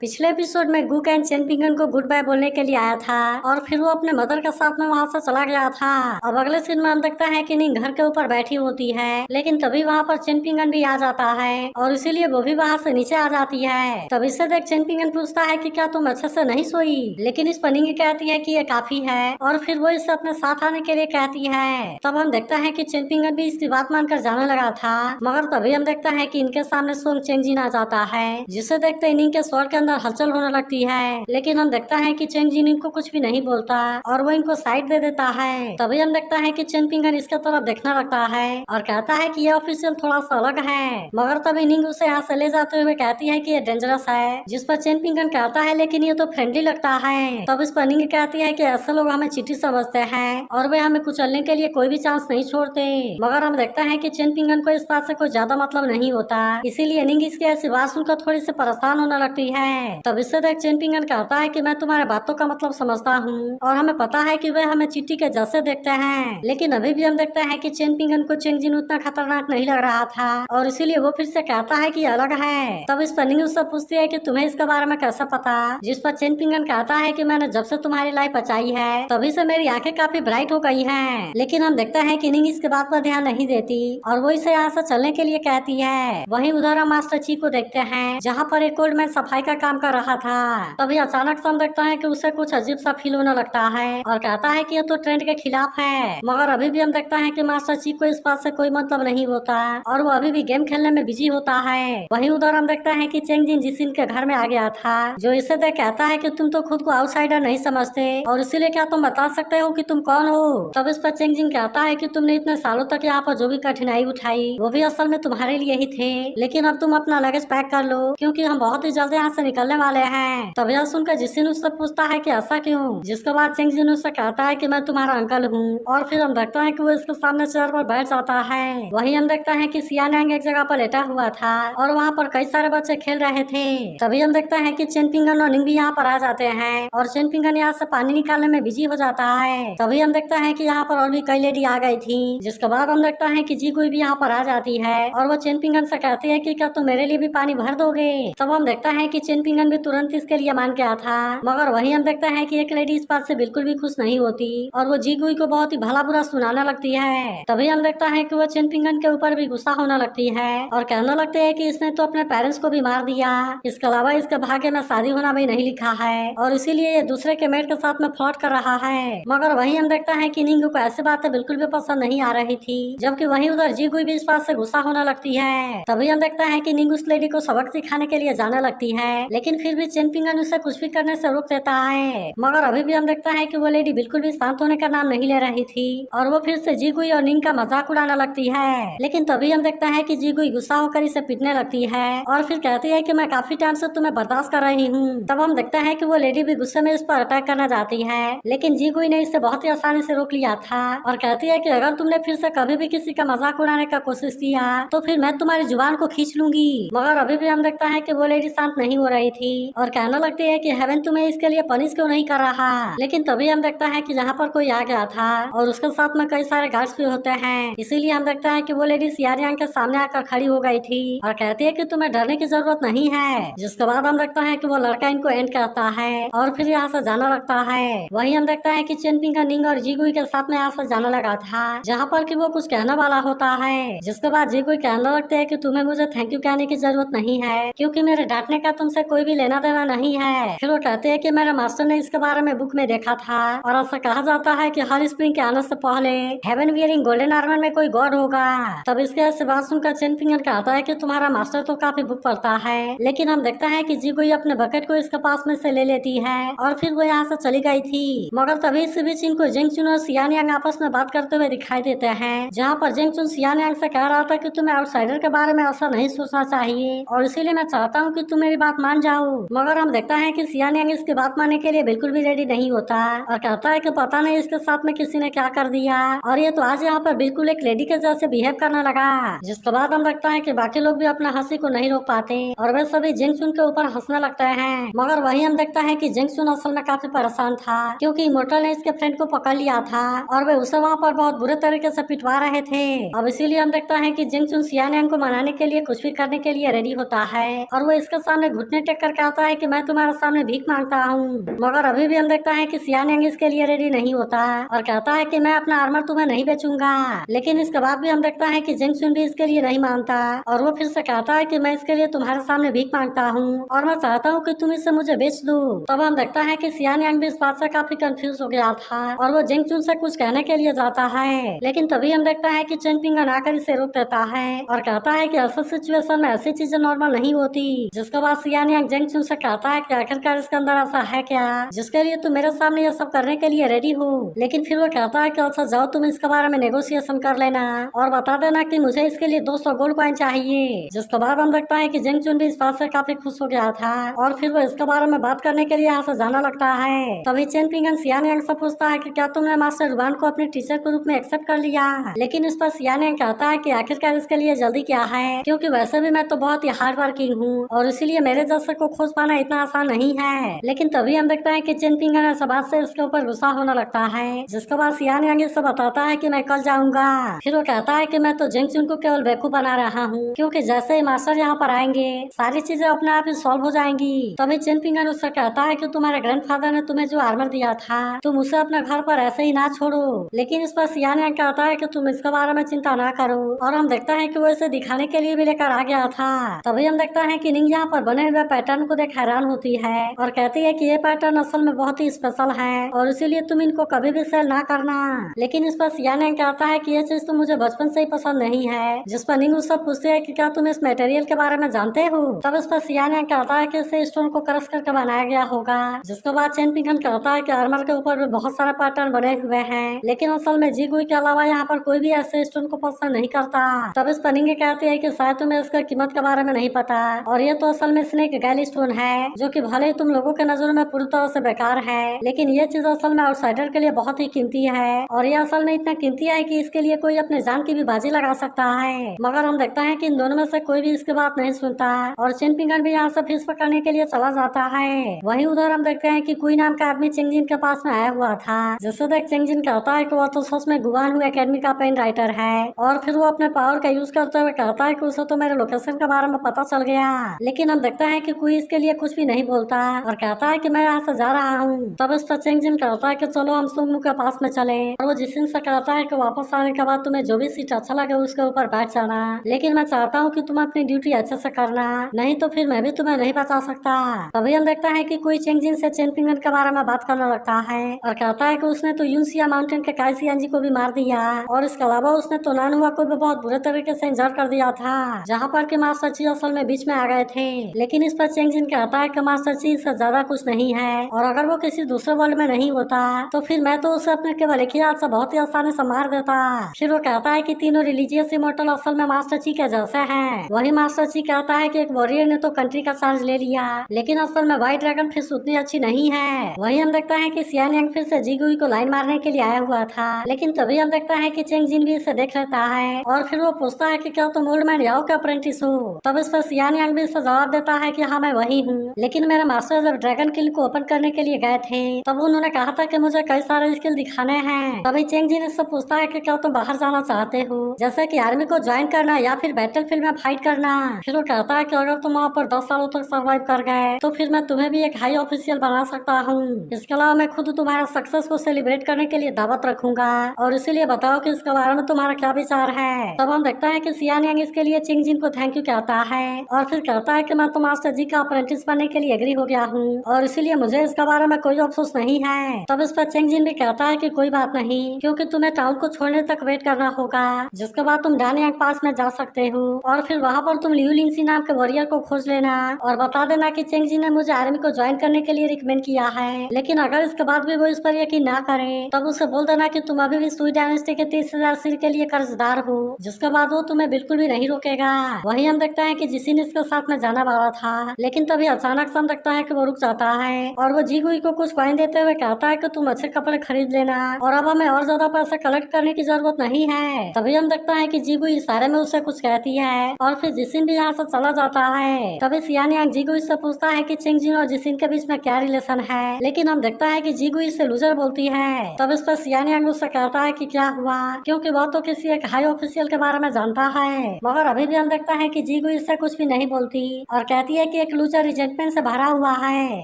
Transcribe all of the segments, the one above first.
पिछले एपिसोड में गु कैन चेन पिंगन को गुड बाय बोलने के लिए आया था और फिर वो अपने मदर के साथ में वहाँ से चला गया था। अब अगले सीन में हम देखते हैं कि निंग घर के ऊपर बैठी होती है, लेकिन तभी वहाँ पर चेन पिंगन भी आ जाता है और इसीलिए वो भी वहाँ से नीचे आ जाती है। तब इससे देख चेन पिंगन पूछता है कि क्या तुम अच्छे से नहीं सोई, लेकिन इस पर निंग कहती है कि ये काफी है और फिर वो इससे अपने साथ आने के लिए कहती है। तब हम देखते हैं कि चेन पिंगन भी इसकी बात मानकर जाने लगा था, मगर तभी हम देखते हैं कि इनके सामने सोंग चेंजिन आ जाता है, जिसे देखते ही निंग के स्वर के अंदर हलचल होने लगती है। लेकिन हम देखता है कि चेंग जिन इनको कुछ भी नहीं बोलता और वो इनको साइड दे देता है। तभी हम देखता है कि चेन पिंगन इसके तरफ देखने लगता है और कहता है कि ये ऑफिशियल थोड़ा सा अलग है, मगर तभी निंग उसे यहाँ से ले जाते हुए कहती है कि ये डेंजरस है, जिस पर चेन पिंगन कहता है लेकिन ये तो फ्रेंडली लगता है। तब इस पर निंग कहती है कि ऐसे लोग हमें चीटी समझते हैं और वे हमें कुचलने के लिए कोई भी चांस नहीं छोड़ते, मगर हम देखता है कि चेन पिंगन को इस बात से कोई ज्यादा मतलब नहीं होता, इसीलिए निंग इसकी ऐसी बात सुनकर थोड़ी सी परेशान होने लगती है। तब इससे देख चेन पिंगन कहता है कि मैं तुम्हारे बातों का मतलब समझता हूँ और हमें पता है कि वे हमें चिट्टी के जैसे देखते हैं, लेकिन अभी भी हम देखते हैं कि चेन पिंगन को चेंग जिन उतना खतरनाक नहीं लग रहा था और इसीलिए वो फिर से कहता है कि अलग है। तब इस पर निंग उससे पूछती है कि तुम्हें इसके बारे में कैसा पता, जिस पर चेन पिंगन कहता है कि मैंने जब से तुम्हारी लाइफ बचाई है तभी से मेरी आंखें काफी ब्राइट हो गई हैं। लेकिन हम देखते हैं कि निंग इसके बात पर ध्यान नहीं देती और वो इसे यहाँ से चलने के लिए कहती है। वहीं उधर हम मास्टर ची को देखते हैं जहाँ पर एक ओल्ड मैन सफाई का काम कर रहा था। तभी अचानक से हम देखता है कि उसे कुछ अजीब सा फील होने लगता है और कहता है कि ये तो ट्रेंड के खिलाफ है, मगर अभी भी हम देखता है कि मास्टर चीफ को इस बात से कोई मतलब नहीं होता और वो अभी भी गेम खेलने में बिजी होता है। वहीं उधर हम देखता है कि चेंग जिन जिसिन के घर में आ गया था, जो इसे देख कहता है कि तुम तो खुद को आउटसाइडर नहीं समझते और इसीलिए क्या तुम बता सकते हो कि तुम कौन हो। तब इस पर चेंग जिन कहता है कि तुमने इतने सालों तक यहाँ पर जो भी कठिनाई उठाई वो भी असल में तुम्हारे लिए ही थे, लेकिन अब तुम अपना लगेज पैक कर लो क्योंकि हम बहुत ही जल्द यहाँ से निकलने वाले हैं। तब यह सुनकर जिसिन उससे पूछता है कि ऐसा क्यों, जिसके बाद चेंग जिन उससे कहता है कि मैं तुम्हारा अंकल हूँ और फिर हम देखते हैं कि वो इसके सामने चेयर पर बैठ जाता है। वहीं हम देखते हैं कि सियानयांग एक जगह पर लेटा हुआ था और वहाँ पर कई सारे बच्चे खेल रहे थे। तभी हम देखते हैं कि चेन पिंगन और निंग भी यहाँ पर आ जाते हैं और चेन पिंगन यहाँ से पानी निकालने में बिजी हो जाता है। तभी हम देखते हैं कि यहाँ पर और भी कई लेडी आ गई थी, जिसके बाद हम देखते हैं कि जी कोई भी यहाँ पर आ जाती है और वो चेन पिंगन से कहती है कि क्या तुम मेरे लिए भी पानी भर दोगे। तब हम देखता है कि चेन पिंगन भी तुरंत इसके लिए मान गया था, मगर वहीं हम देखते हैं कि एक लेडी इस बात से बिल्कुल भी खुश नहीं होती और वो जी गुई को बहुत ही भला बुरा सुनाने लगती है। तभी हम देखता है कि वो चेन पिंगन के ऊपर भी गुस्सा होने लगती है और कहने लगते हैं कि इसने तो अपने पेरेंट्स को भी मार दिया, इसके अलावा इसके भाग्य में शादी होना भी नहीं लिखा है और इसीलिए ये दूसरे के मेट के साथ में फ्लर्ट कर रहा है। मगर वहीं हम देखता है कि निंग को ऐसी बातें बिल्कुल भी पसंद नहीं आ रही थी, जबकि वहीं उधर जी गुई भी इस बात से गुस्सा होने लगती है। तभी हम देखता है कि निंग उस लेडी को सबक सिखाने के लिए जाने लगती है, लेकिन फिर भी चेन पिंगन उसे कुछ भी करने से रोक देता है। मगर अभी भी हम देखता है कि वो लेडी बिल्कुल भी शांत होने का नाम नहीं ले रही थी और वो फिर से जी गुई और निंग का मजाक उड़ाने लगती है। लेकिन तभी हम देखता है कि जी गुई गुस्सा होकर इसे पीटने लगती है और फिर कहती है कि मैं काफी टाइम से तुम्हें बर्दाश्त कर रही हूँ। तब हम देखते हैं कि वो लेडी भी गुस्से में इस पर अटैक करना चाहती है, लेकिन जी गुई ने इसे बहुत ही आसानी से रोक लिया था और कहती है कि अगर तुमने फिर से कभी भी किसी का मजाक उड़ाने का कोशिश किया तो फिर मैं तुम्हारी जुबान को खींच लूंगी। मगर अभी भी हम देखता है कि वो लेडी शांत नहीं हो रही थी और कहने लगती है कि हेवन तुम्हें इसके लिए पनिश क्यों नहीं कर रहा। लेकिन तभी हम देखता है कि जहाँ पर कोई आ गया था और उसके साथ में कई सारे गार्ड्स भी होते हैं, इसीलिए हम देखता है कि वो लेडी सियारियांग के सामने आकर खड़ी हो गई थी और कहती है कि तुम्हें डरने की जरूरत नहीं है। जिसके बाद हम देखता है कि वो लड़का इनको एंड करता है और फिर यहाँ से जाना लगता है। वहीं हम देखता है कि चेन पिंगन निंग और जी गुई के साथ में यहाँ से जाने लगा था, जहाँ पर कि वो कुछ कहने वाला होता है, जिसके बाद जी गुई कहने लगते है कि तुम्हें मुझे थैंक यू कहने की जरूरत नहीं है क्योंकि मेरे डांटने का तुमसे कोई भी लेना देना नहीं है। फिर वो कहते हैं कि मेरे मास्टर ने इसके बारे में बुक में देखा था और ऐसा कहा जाता है कि हर स्प्रिंग के आने से पहले हेवन वियरिंग गोल्डन आर्मर में कोई गॉड होगा। तब इसके ऐसे बात सुनकर चेन पिंगन कहता है कि तुम्हारा मास्टर तो काफी बुक पढ़ता है, लेकिन हम देखता है कि जी गुई अपने बकेट को इसके पास में से ले लेती है और फिर वो यहाँ से चली गई थी। मगर तभी इस बीच इनको जेंग चुन और सियानयांग आपस में बात करते हुए दिखाई देते हैं, जहाँ पर जेंग चुन सियानयांग से कह रहा था कि तुम्हें आउटसाइडर के बारे में ऐसा नहीं सोचना चाहिए और इसीलिए मैं चाहता हूँ कि तुम मेरी बात मान जाओ। मगर हम देखता है कि सियानयांग इसकी बात मानने के लिए बिल्कुल भी रेडी नहीं होता और कहता है कि पता नहीं इसके साथ में किसी ने क्या कर दिया और ये तो आज यहाँ पर बिल्कुल एक लेडी के जैसे बिहेव करने लगा। जिसके बाद हम देखता है कि बाकी लोग भी अपना हंसी को नहीं रोक पाते और वे सभी जेंग चुन के ऊपर हंसने लगते हैं। मगर वही हम देखता है कि जेंग चुन असल में काफी परेशान था क्योंकि इमोर्टल ने इसके फ्रेंड को पकड़ लिया था और वे उसे वहाँ पर बहुत बुरे तरीके से पिटवा रहे थे। अब इसीलिए हम देखता है कि जेंग चुन सियानयांग को मनाने के लिए कुछ भी करने के लिए रेडी होता है और वो इसके सामने घुटने टेक कर कहता है कि मैं तुम्हारे सामने भीख मांगता हूँ। मगर अभी भी हम देखता है कि सियान यंग इसके लिए रेडी नहीं होता और कहता है कि मैं अपना आर्मर तुम्हें नहीं बेचूंगा। लेकिन इसके बाद भी हम देखता है कि जेंग चुन भी इसके लिए नहीं मानता और वो फिर से कहता है कि मैं इसके लिए तुम्हारे सामने भीख मांगता हूँ और मैं चाहता हूँ कि तुम इसे मुझे बेच दो। तब हम देखता है कि सियान यंग भी इस बात से काफी कंफ्यूज हो गया था और वो जेंग चुन से कुछ कहने के लिए जाता है, लेकिन तभी हम देखता है कि चेन पिंगन आकर इसे रोक देता है और कहता है कि ऐसा सिचुएशन में ऐसी चीजें नॉर्मल नहीं होती। जिसके बाद सियान यंग जेंग चुन से कहता है कि आखिरकार इसके अंदर ऐसा है क्या जिसके लिए तुम मेरे सामने ये सब करने के लिए रेडी हो। लेकिन फिर वो कहता है कि अच्छा जाओ तुम इसके बारे में नेगोशिएशन कर लेना और बता देना कि मुझे इसके लिए 200 गोल्ड कॉइन चाहिए। जिसके बाद हम देखता है कि जेंग चुन भी इस बात से काफी खुश हो गया था और फिर वो इसके बारे में बात करने के लिए यहाँ से जाना लगता है। तभी चेन पिंगन सियान यंग से पूछता है कि क्या तुमने मास्टर रुआन को अपने टीचर के रूप में एक्सेप्ट कर लिया। लेकिन इस पर सियान यंग कहता है कि आखिरकार इसके लिए जल्दी क्या है, क्योंकि वैसे भी मैं तो बहुत ही हार्ड वर्किंग हूँ और इसीलिए मेरे जैसे को खोज पाना इतना आसान नहीं है। लेकिन तभी हम देखते हैं कि चेन पिंगन इस बात से इसके ऊपर गुस्सा होने लगता है। जिसके बाद सियान यंग इससे बताता है कि मैं कल जाऊंगा। फिर वो कहता है कि मैं तो जेंग चुन को केवल बेवकूफ बना रहा हूँ, क्योंकि जैसे ही मास्टर यहाँ पर आएंगे सारी चीजें अपने आप ही सॉल्व हो जाएंगी। तभी चेन पिंगन उससे कहता है कि तुम्हारे ग्रैंडफादर ने तुम्हें जो आर्मर दिया था तुम उसे अपने घर पर ऐसे ही ना छोड़ो। लेकिन इस पर सियान यंग कहता है कि तुम इसके बारे में चिंता ना करो और हम देखता है कि वो इसे दिखाने के लिए भी लेकर आ गया था। तभी हम देखता है कि निंग यहाँ पर बने हुए पैटर्न को देख हैरान होती है और कहती है कि ये पैटर्न असल में बहुत ही स्पेशल है और इसीलिए तुम इनको कभी भी सेल ना करना। लेकिन इस पर सियान यंग कहता है कि ये चीज तो मुझे बचपन से ही पसंद नहीं है। जिस पर निंग उससे पूछती है कि क्या तुम इस मटेरियल के बारे में जानते हो। तब इस पर सियान यंग कहता है कि इसे स्टोन को क्रश करके बनाया गया होगा। जिसके बाद चेन पिंगन कहता है कि आर्मर के ऊपर भी बहुत सारे पैटर्न बने हुए हैं, लेकिन असल में जीगुई के अलावा यहाँ पर कोई भी ऐसे स्टोन को पसंद नहीं करता। तब इस पर निंग कहती है कि शायद तुम्हें इसका कीमत के बारे में नहीं पता और ये तो असल में स्नेक गैली स्टोन है, जो कि भले ही तुम लोगों के नजरों में पूरी तरह से बेकार है, लेकिन ये चीज असल में आउटसाइडर के लिए बहुत ही कीमती है और ये असल में इतना कीमती है कि इसके लिए कोई अपने जान की भी बाजी लगा सकता है। मगर हम देखते हैं कि इन दोनों में से कोई भी इसकी बात नहीं सुनता और चेन पिंगन भी यहाँ से फिश पकड़ने के लिए चला जाता है। वहीं उधर हम देखते हैं कि कुई नाम का आदमी चेंगजिन के पास में आया हुआ था, जिससे देख चेंगजिन कहता है कि वो तो सच में गुआन हुआ एकेडमी का पेन राइटर है और फिर वो अपने पावर का यूज करते हुए कहता है कि उसे तो मेरे लोकेशन के बारे में पता चल गया। लेकिन हम देखते हैं कि कोई इसके लिए कुछ भी नहीं बोलता और कहता है कि मैं यहाँ से जा रहा हूँ। तब इस पर चेंगजिन कहता है कि चलो हम सुंगमू के पास में चले और वो जिसिन से कहता है कि वापस आने के बाद तुम्हें जो भी सीट अच्छा लगे उसके ऊपर बैठ जाना, लेकिन मैं चाहता हूँ कि तुम अपनी ड्यूटी अच्छे से करना, नहीं तो फिर मैं भी तुम्हें नहीं बचा सकता। तभी हम देखता है कि कोई चेंगजिन से चेन पिंगन के बारे में बात करने लगता है और कहता है कि उसने तो यूनसिया माउंटेन के काइसियानजी को भी मार दिया और इसके अलावा उसने तो नानुआ को भी बहुत बुरे तरीके से इंजर कर दिया था, जहाँ पर कि मास्टर ची असल में बीच में आ गए थे। लेकिन इस पर चेंगजिन कहता है कि मास्टर ची इससे ज्यादा कुछ नहीं है और अगर वो किसी दूसरे वर्ल्ड में नहीं होता तो फिर मैं तो उसे अपने केवल एक ही हाथ से बहुत ही आसानी से मार देता। फिर वो कहता है कि तीनों रिलीजियस इमोर्टल असल में मास्टर ची के जैसे हैं। वही मास्टर ची कहता है कि एक वॉरियर ने तो कंट्री का चार्ज ले लिया, लेकिन असल में व्हाइट ड्रैगन फिश उतनी अच्छी नहीं है। वही हम देखता है कि सियान यंग फिर से जीगुई को लाइन मारने के लिए आया हुआ था, लेकिन तभी हम देखता है कि चेंगजिन भी इसे देख लेता है और फिर वो पूछता है कि क्या तुम ओल्ड मैन याओ के अप्रेंटिस हो। तब इस पर सियान यंग भी इसे जवाब देता है कि हाँ मैं वही हूँ, लेकिन मेरे मास्टर जब ड्रैगन किल को ओपन करने के लिए गए थे तब उन्होंने कहा था कि मुझे कई सारे स्किल दिखाने हैं। तभी चेंगजिन इससे पूछता है कि क्या तुम बाहर जाना चाहते हो, जैसे कि आर्मी को ज्वाइन करना या फिर बैटल फील्ड में फाइट करना। फिर वो कहता है कि अगर तुम वहाँ पर 10 सालों तक सर्वाइव कर गए तो फिर मैं तुम्हें भी एक हाई ऑफिशियल बना सकता हूँ। इसके अलावा मैं खुद तुम्हारा सक्सेस को सेलिब्रेट करने के लिए दावत रखूंगा और इसीलिए बताओ कि इसके बारे में तुम्हारा क्या विचार है। तब हम देखता है कि सियान यंग इसके लिए चेंगजिन को थैंक यू कहता है और फिर कहता है कि मैं तो मास्टर जी का अप्रेंटिस बनने के लिए एग्री हो गया हूँ और इसीलिए मुझे इसके बारे में कोई अफसोस नहीं है। तब इस पर चेंगजिन भी कहता है कि कोई बात नहीं, क्योंकि तुम्हें टाउन को छोड़ने तक वेट करना होगा, जिसके बाद तुम डानियांग पास में जा सकते हो और फिर वहाँ पर तुम लियू लिंगसी नाम के वॉरियर को खोज लेना और बता देना कि चेंगजिन ने मुझे आर्मी को ज्वाइन करने के लिए रिकमेंड किया है। लेकिन अगर इसके बाद भी वो इस पर यकीन ना करे तब उसे बोल देना कि तुम अभी भी सुई डायनेस्टी के 30,000 सिर के लिए कर्जदार हो, जिसके बाद वो तुम्हें बिल्कुल भी नहीं रोकेगा। वहीं हम देखते हैं कि जिसिन इसके साथ में जाने वाला था, लेकिन तभी अचानक से हम देखता है कि वो रुक जाता है और वो जीगुई को कुछ कॉइन देते हुए कहता है कि तुम अच्छे कपड़े खरीद लेना और अब हमें और ज्यादा पैसे कलेक्ट करने की जरूरत नहीं है। तभी हम देखता है कि जीगुई इशारे में उसे कुछ कहती है और फिर जिसिन भी यहाँ से चला जाता है। तभी सियान यांग जीगुई से पूछता है कि चेंगजिन और जिसिन के बीच में क्या रिलेशन है, लेकिन हम देखता है कि जीगुई से लूजर बोलती है। तब इस पर सियान यांग उससे कहता है कि क्या हुआ, क्योंकि वह तो किसी एक हाई ऑफिशियल के बारे में जानता है। मगर अभी भी हम देखता है कि जीगुई इससे कुछ भी नहीं बोलती और कहती है कि एक लूजर रिजेंटमेंट से भरा हुआ है।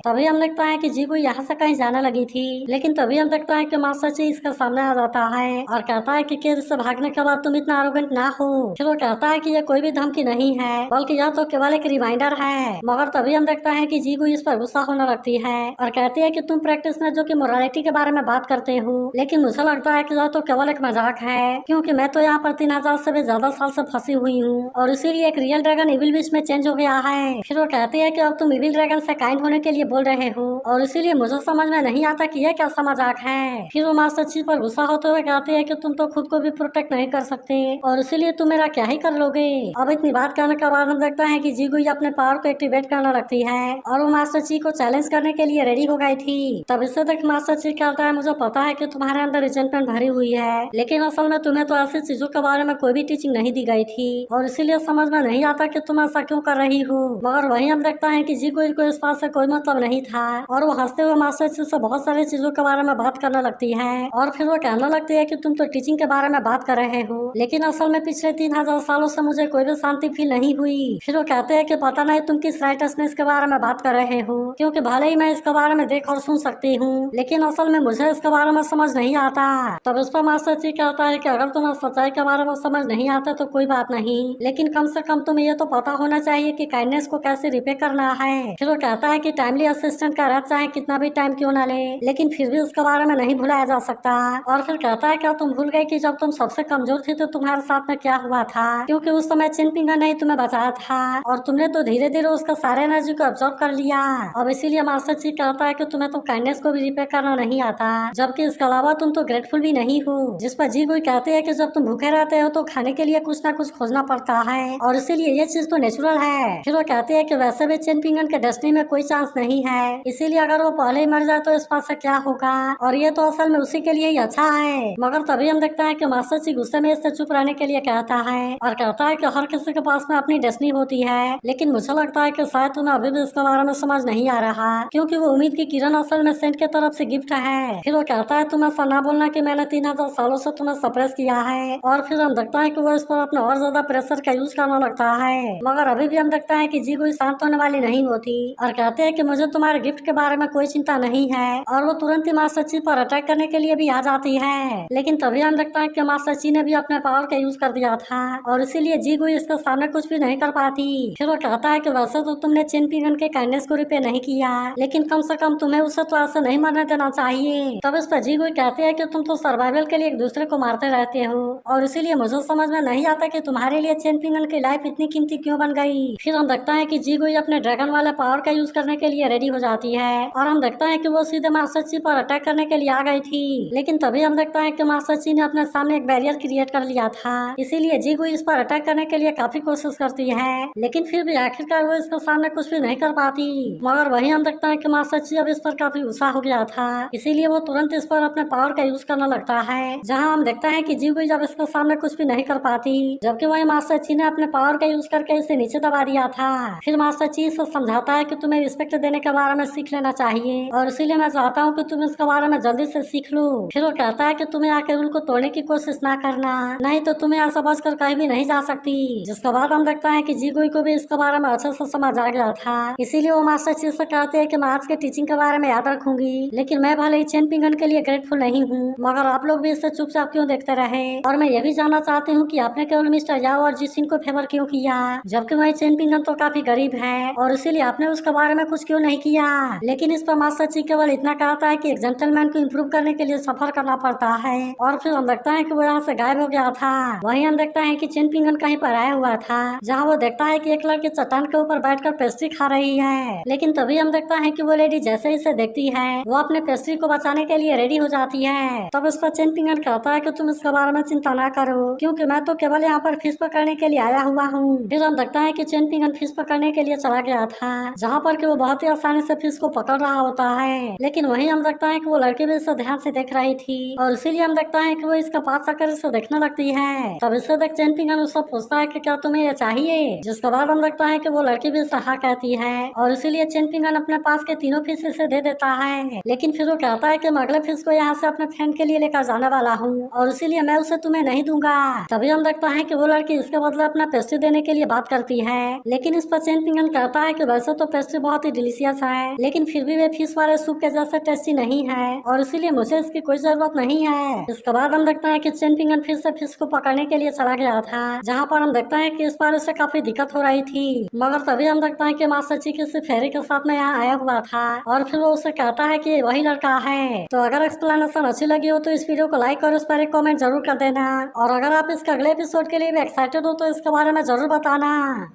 तभी हम देखता है कि जीगू यहाँ से कहीं जाने लगी थी, लेकिन तभी हम देखता है कि मास्टर ची इसके सामने आ जाता है और कहता है कि केज से भागने के बाद तुम इतना आरोगेंट ना हो। फिर वो कहता है कि ये कोई भी धमकी नहीं है, बल्कि यह तो केवल एक रिमाइंडर है। मगर तभी हम देखता है कि जीगू इस पर गुस्सा होने लगती है और कहती है कि तुम प्रैक्टिस में जो कि मोरालिटी के बारे में बात करते हो, लेकिन मुझे लगता है कि यह तो केवल एक मजाक है, क्योंकि मैं तो यहाँ पर 3000 से भी ज्यादा साल से फंसी हुई हूँ और इसीलिए एक रियल ड्रैगन इविल बीस्ट में चेंज हो गया है। फिर वो कहती है कि अब तुम इविल ड्रैगन से काइंड होने के लिए बोल रहे हो और इसीलिए मुझे समझ में नहीं आता कि यह कैसा मजाक है। फिर वो मास्टर चीफ पर गुस्सा होते हुए कहती है कि तुम तो खुद को भी प्रोटेक्ट नहीं कर सकते और इसीलिए तुम मेरा क्या ही कर लोगे। अब इतनी बात करने के बाद हम देखते हैं कि जीगू अपने पावर को एक्टिवेट करने लगती है और वो मास्टर चीफ को चैलेंज करने के लिए रेडी हो गई थी। तब इससे तक मास्टर चीफ कहता है, मुझे पता है कि तुम्हारे अंदर रिजेंटमेंट भरी हुई है, लेकिन असल में तुम्हें तो ऐसी चीजों के बारे में कोई भी टीचिंग नहीं दी गई थी और इसीलिए समझ में नहीं आता कि तुम ऐसा क्यों कर रही हो। मगर वहीं हम देखता है कि जीगू को इस बात से कोई मतलब नहीं था और वो हंसते हुए मास्टर चीफ से बहुत सारी चीजों के बारे में बात करने लगती है और फिर वो कहने लगती है कि तुम तो टीचिंग के बारे में बात कर रहे हो, लेकिन असल में पिछले 3000 सालों से मुझे कोई भी शांति फील नहीं हुई। फिर वो कहते हैं कि पता नहीं तुम किस राइटसनेस के बारे में बात कर रहे हो, क्योंकि भले ही मैं इसके बारे में देख और सुन सकती हूँ, लेकिन असल में मुझे इसके बारे में समझ नहीं आता। तब इस पर मास्टर चीफ कहता है कि अगर तुम्हें सच्चाई के बारे में समझ नहीं आता तो कोई बात नहीं, लेकिन कम से कम तुम्हें ये तो पता होना चाहिए कि काइंडनेस को कैसे रिपे करना है। फिर वो कहता है कि टाइमली असिस्टेंट का रथ चाहे कितना भी टाइम क्यों ना ले, लेकिन फिर भी उसके बारे में नहीं भुलाया जा सकता। और फिर कहता है, क्या तुम भूल गए कि जब तुम सबसे कमजोर थी तो तुम्हारे साथ में क्या हुआ था, क्योंकि उस समय चिनपिंगा ने तुम्हें बचाया था और तुमने तो धीरे धीरे उसका सारे एनर्जी को ऑब्जर्व कर लिया। अब इसीलिए मास्टर चीफ कहता है कि तुम्हें तो काइंडनेस को भी रिपे करना नहीं आता, जबकि इसके अलावा तुम तो ग्रेटफुल भी नहीं हो। जिस पर जी कोई कहते हैं कि जब तुम भूखे रहते हो तो खाने के लिए कुछ ना कुछ खोजना पड़ता है और इसीलिए ये चीज तो नेचुरल है। फिर वो कहते हैं कि वैसे भी चिनपिंगन के डेस्टिनी में कोई चांस नहीं है, इसीलिए अगर वो पहले ही मर जाए तो इस बात से क्या होगा और ये तो असल में उसी के लिए ही अच्छा है। मगर तभी हम देखते हैं कि मास्टर जी गुस्से में इससे चुप रहने के लिए कहता है और कहता है कि हर किसी के पास में अपनी डेस्टिनी होती है, लेकिन मुझे लगता है कि शायद तुम्हें अभी भी इसके बारे में समझ नहीं आ रहा, क्योंकि वो उम्मीद की किरण असल में सेंट की तरफ से गिफ्ट है। फिर वो कहता है, तुम ऐसा ना बोलना कि मैंने 3000 सालों से तुम्हें सप्रेस किया है। और फिर हम देखता है कि वो इस पर अपने और ज्यादा प्रेशर का यूज करने लगता है, मगर अभी भी हम देखता है कि जी कोई शांत होने वाली नहीं होती और कहते हैं कि मुझे तुम्हारे गिफ्ट के बारे में कोई चिंता नहीं है और वो तुरंत ही मास्टर ची पर अटैक करने के लिए भी आ जाती है। लेकिन तभी हम देखता है कि मास्टर ची ने भी अपने पावर का यूज कर दिया था और इसीलिए जी कोई इसके सामने कुछ भी नहीं कर पाती। फिर वो कहता है कि वैसे तो तुमने चिनपिंगन के काइंडनेस को रिपे नहीं किया, लेकिन कम से कम तुम्हें उसे तो ऐसे नहीं मरने देना चाहिए। तब इस पर जी कोई कहते हैं कि तुम तो सर्वाइवल के लिए एक दूसरे को मारते रहते हो और इसीलिए मुझे समझ में नहीं आता कि तुम्हारे लिए चिनपिंगन की लाइफ इतनी कीमती क्यों बन गई। फिर हम देखता है कि जी कोई अपने ड्रैगन वाले पावर का यूज करने के लिए रेडी हो जाती है और हम देखता है कि वो सीधे मास्टर ची पर अटैक करने के लिए आ गई थी, लेकिन तभी हम देखता है कि मास्टर ची ने अपने सामने एक बैरियर क्रिएट कर लिया था, इसीलिए जी कोई इस पर अटैक करने के लिए काफी कोशिश करती है, लेकिन फिर भी आखिरकार वो इसके सामने कुछ भी नहीं कर पाती। मगर वही हम देखता है कि मास्टर ची अब इस पर काफी गुस्सा हो गया था, इसीलिए वो तुरंत इस पर अपने पावर का यूज करने लगता है, जहाँ हम देखता है कि जी कोई जब इसके सामने कुछ भी नहीं कर पाती, जबकि वही मास्टर ची ने अपने पावर का यूज करके इसे नीचे दबा दिया था। फिर मास्टर ची से समझाता है कि तुम्हें रिस्पेक्ट देने के बारे में सीख लेना चाहिए और इसीलिए मैं चाहता हूँ कि तुम इसके बारे में जल्दी से सीख लो। फिर वो कहता है कि तुम्हें आके रूल को तोड़ने की कोशिश ना करना, नहीं तो तुम्हें ऐसा बचकर कहीं भी नहीं जा सकती। जिसके बाद हम देखता है कि जीगुई को भी इसके बारे में अच्छे से समझ आ गया था, इसीलिए वो मास्टर ची से कहते हैं कि मैं आज के टीचिंग के बारे में याद रखूंगी, लेकिन मैं भले ही चिनपिंगन के लिए ग्रेटफुल नहीं हूँ, मगर आप लोग भी इससे चुपचाप क्यों देखते रहे। और मैं ये भी जानना चाहती हूँ कि आपने केवल मिस्टर याओ और जिसिन को फेवर क्यों किया, जबकि वही चिनपिंगन तो काफी गरीब है और इसीलिए आपने उसके बारे में कुछ क्यों नहीं किया। लेकिन इस पर मास्टर ची केवल इतना कहता है कि एक जेंटलमैन को इम्प्रूव करने के लिए सफर करना पड़ता है और फिर हम देखता है कि वो यहाँ से गायब हो गया था। वहीं हम देखता है कि चिनपिंगन कहीं पर आया हुआ था, जहाँ वो देखता है कि एक लड़की चट्टान के ऊपर बैठकर पेस्ट्री खा रही है, लेकिन तभी हम देखता है कि वो लेडी जैसे इसे देखती है वो अपने पेस्ट्री को बचाने के लिए रेडी हो जाती है। तब उस पर चिनपिंगन कहता है कि तुम इसके बारे में चिंता ना करो, क्योंकि मैं तो केवल यहाँ पर फिश पकड़ने के लिए आया हुआ हूँ। फिर हम देखता है कि चिनपिंगन फिश पकड़ने के लिए चला गया था, जहाँ पर कि वो बहुत ही आसानी से फिश को पकड़ रहा होता है, लेकिन वहीं हम देखता है कि वो लड़की भी इसे ध्यान से देख रही थी और इसीलिए हम देखता है कि वो इसका पास आकर इसे देखने लगती है। तब इसे देख चिनपिंगन उससे पूछता है कि क्या तुम्हें ये चाहिए, जिसके बाद हम देखता है कि वो लड़की भी इसे हाँ कहती है और इसीलिए चिनपिंगन अपने पास के तीनों फिश इसे दे देता है। लेकिन फिर वो कहता है कि मैं अगले फिश को यहाँ से अपने फ्रेंड के लिए लेकर जाने वाला हूँ और इसीलिए मैं उसे तुम्हें नहीं दूंगा। तभी हम देखता है कि वो लड़की इसके बदले अपना पेस्ट्री देने के लिए बात करती है, लेकिन इस पर चिनपिंगन पिंगन कहता है कि वैसे तो पेस्ट्री बहुत ही डिलीशियस है, लेकिन फिर भी वे फिश वाले सूप के जैसे टेस्टी नहीं है और इसीलिए मुझे इसकी कोई जरूरत नहीं है। इसके बाद हम देखते हैं कि चेन पिंगन फिर से फिश को पकड़ने के लिए चला गया था, जहाँ पर हम देखते हैं कि इस बार उसे काफी दिक्कत हो रही थी। मगर तभी हम देखते हैं कि मास्टर ची किसी फेरी के साथ में यहाँ आया हुआ था और फिर वो उसे कहता है कि वही लड़का है। तो अगर एक्सप्लेनेशन अच्छी लगी हो तो इस वीडियो को लाइक और उस पर एक कमेंट जरूर कर देना, और अगर आप इसके अगले एपिसोड के लिए भी एक्साइटेड हो तो इसके बारे में जरूर बताना।